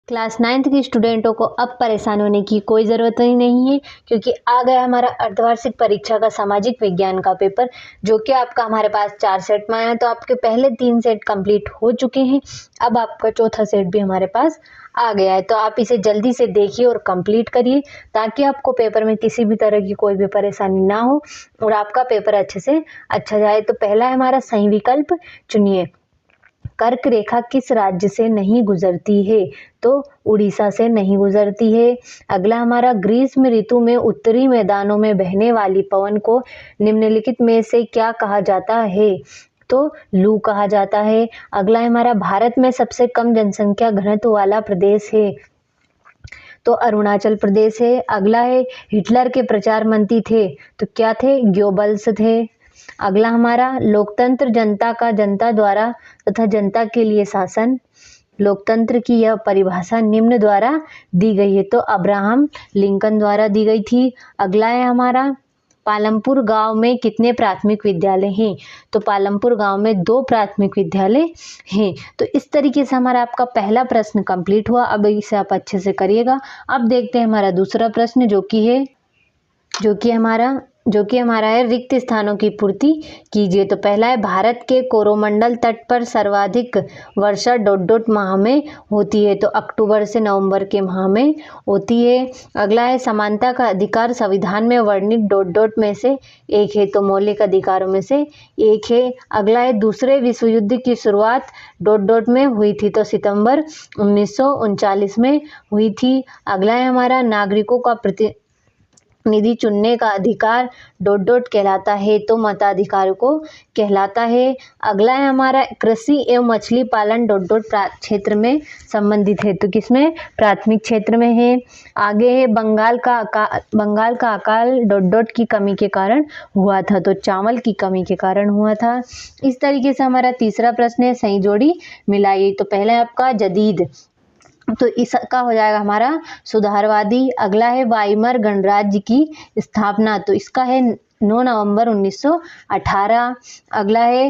Class 9th के स्टूडेंटों को अब परेशान होने की कोई ज़रूरत ही नहीं है, क्योंकि आ गया हमारा अर्धवार्षिक परीक्षा का सामाजिक विज्ञान का पेपर, जो कि आपका हमारे पास 4 सेट में आया। तो आपके पहले 3 सेट कंप्लीट हो चुके हैं, अब आपका चौथा सेट भी हमारे पास आ गया है। तो आप इसे जल्दी से देखिए और कंप्लीट करिए, ताकि आपको पेपर में किसी भी तरह की कोई भी परेशानी ना हो और आपका पेपर अच्छे से अच्छा जाए। तो पहला है हमारा सही विकल्प चुनिए। कर्क रेखा किस राज्य से नहीं गुजरती है? तो उड़ीसा से नहीं गुजरती है। अगला हमारा ग्रीष्म ऋतु में उत्तरी मैदानों में बहने वाली पवन को निम्नलिखित में से क्या कहा जाता है? तो लू कहा जाता है। अगला हमारा भारत में सबसे कम जनसंख्या घनत्व वाला प्रदेश है, तो अरुणाचल प्रदेश है। अगला है हिटलर के प्रचार मंत्री थे, तो क्या थे? गोबल्स थे। अगला हमारा लोकतंत्र जनता का जनता द्वारा तथा जनता के लिए शासन। लोकतंत्र की यह परिभाषा निम्न द्वारा दी गई है, तो अब्राहम लिंकन द्वारा दी गई थी। अगला है हमारा पालमपुर गांव में कितने प्राथमिक विद्यालय हैं? तो पालमपुर गांव में 2 प्राथमिक विद्यालय हैं। तो इस तरीके से हमारा आपका पहला प्रश्न कंप्लीट हुआ। अब इसे आप अच्छे से करिएगा। अब देखते हैं हमारा दूसरा प्रश्न, जो कि हमारा है रिक्त स्थानों की पूर्ति कीजिए। तो पहला है भारत के कोरोमंडल तट पर सर्वाधिक वर्षा ... माह में होती है, तो अक्टूबर से नवंबर के माह में होती है। अगला है समानता का अधिकार संविधान में वर्णित ... में से एक है, तो मौलिक अधिकारों में से एक है। अगला है दूसरे विश्व युद्ध की शुरुआत ... में हुई थी, तो सितंबर 1939 में हुई थी। अगला है हमारा नागरिकों का निधि चुनने का अधिकार ... कहलाता है, तो मताधिकार को कहलाता है। अगला है हमारा कृषि एवं मछली पालन ... क्षेत्र में संबंधित है, तो किसमें? प्राथमिक क्षेत्र में है। आगे है बंगाल का अकाल ... की कमी के कारण हुआ था, तो चावल की कमी के कारण हुआ था। इस तरीके से हमारा तीसरा प्रश्न है सही जोड़ी मिलाइए। तो पहला है आपका जदीद, तो इसका हो जाएगा हमारा सुधारवादी। अगला है वाइमर गणराज्य की स्थापना, तो इसका है 9 नवंबर 1918। अगला है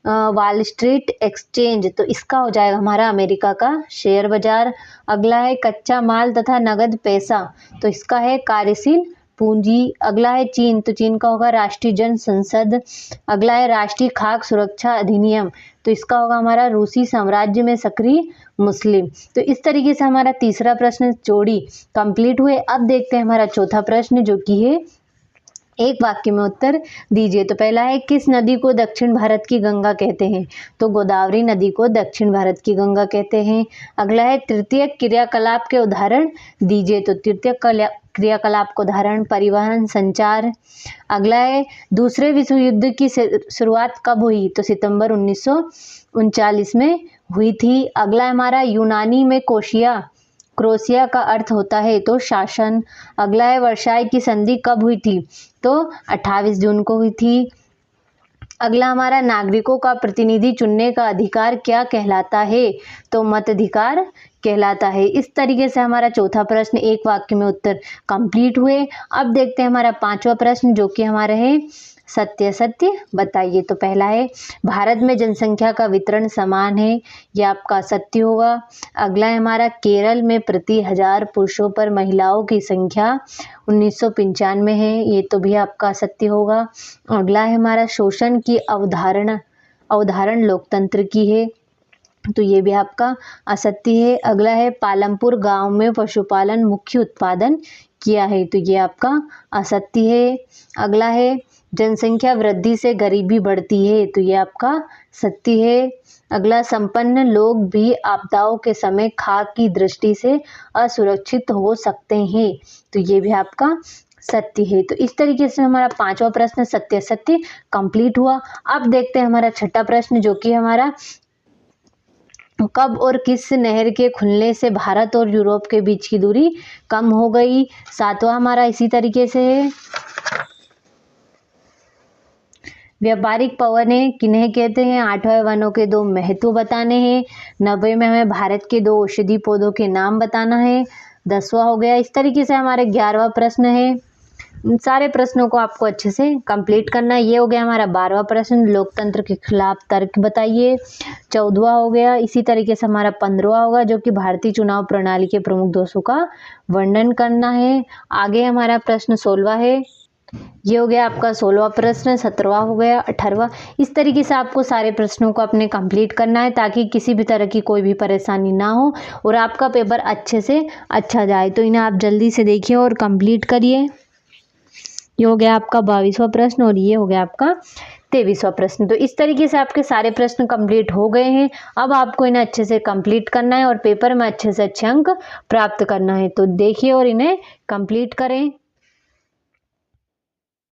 वॉल स्ट्रीट एक्सचेंज, तो इसका हो जाएगा हमारा अमेरिका का शेयर बाजार। अगला है कच्चा माल तथा नगद पैसा, तो इसका है कार्यशील पूंजी। अगला है चीन, तो चीन का होगा राष्ट्रीय जन संसद। अगला है राष्ट्रीय खाद्य सुरक्षा अधिनियम, तो इसका होगा हमारा रूसी साम्राज्य में सक्रिय मुस्लिम। तो इस तरीके से हमारा तीसरा प्रश्न जोड़ी कंप्लीट हुए। अब देखते हैं हमारा चौथा प्रश्न, जो कि है एक वाक्य में उत्तर दीजिए। तो पहला है किस नदी को दक्षिण भारत की गंगा कहते हैं? तो गोदावरी नदी को दक्षिण भारत की गंगा कहते हैं। अगला है तृतीय क्रियाकलाप के उदाहरण दीजिए। तो तृतीय क्रियाकलाप का उदाहरण परिवहन, संचार। अगला है दूसरे विश्व युद्ध की शुरुआत कब हुई? तो सितंबर 1939 में हुई थी। अगला हमारा यूनानी में क्रोशिया का अर्थ होता है, तो शासन। अगला है वर्साई की संधि कब हुई थी? तो 28 जून को हुई थी। अगला हमारा नागरिकों का प्रतिनिधि चुनने का अधिकार क्या कहलाता है? तो मताधिकार कहलाता है। इस तरीके से हमारा चौथा प्रश्न एक वाक्य में उत्तर कंप्लीट हुए। अब देखते हैं हमारा पांचवा प्रश्न, जो कि हमारा है सत्य बताइए। तो पहला है भारत में जनसंख्या का वितरण समान है, यह आपका सत्य होगा। अगला है हमारा केरल में प्रति 1000 पुरुषों पर महिलाओं की संख्या 1995 है, ये तो भी आपका सत्य होगा। अगला है हमारा शोषण की अवधारण लोकतंत्र की है, तो ये भी आपका असत्य है। अगला है पालमपुर गांव में पशुपालन मुख्य उत्पादन किया है, तो ये आपका असत्य है। अगला है जनसंख्या वृद्धि से गरीबी बढ़ती है, तो ये आपका सत्य है। अगला संपन्न लोग भी आपदाओं के समय खाद्य की दृष्टि से असुरक्षित हो सकते हैं, तो ये भी आपका सत्य है। तो इस तरीके से हमारा पांचवा प्रश्न सत्य कंप्लीट हुआ। अब देखते हैं हमारा छठा प्रश्न, जो कि हमारा कब और किस नहर के खुलने से भारत और यूरोप के बीच की दूरी कम हो गई? सातवां हमारा इसी तरीके से है व्यापारिक पवने किन्हें कहते हैं? आठवां वनों के 2 महत्व बताने हैं। 90 में हमें भारत के 2 औषधि पौधों के नाम बताना है। 10वां हो गया। इस तरीके से हमारे 11वां प्रश्न है सारे प्रश्नों को आपको अच्छे से कंप्लीट करना है। ये हो गया हमारा 12वां प्रश्न, लोकतंत्र के खिलाफ तर्क बताइए। 14वां हो गया, इसी तरीके से हमारा 15वां होगा जो कि भारतीय चुनाव प्रणाली के प्रमुख दोषों का वर्णन करना है। आगे हमारा प्रश्न 16वां है, ये हो गया आपका 16वां प्रश्न। 17वां हो गया, 18वां। इस तरीके से आपको सारे प्रश्नों को अपने कंप्लीट करना है ताकि किसी भी तरह की कोई भी परेशानी ना हो और आपका पेपर अच्छे से अच्छा जाए। तो इन्हें आप जल्दी से देखिए और कंप्लीट करिए। ये हो गया आपका 22वां प्रश्न और ये हो गया आपका 23वां प्रश्न। तो इस तरीके से आपके सारे प्रश्न कंप्लीट हो गए हैं। अब आपको इन्हें अच्छे से कंप्लीट करना है और पेपर में अच्छे से अच्छे अंक प्राप्त करना है। तो देखिए और इन्हें कंप्लीट करें।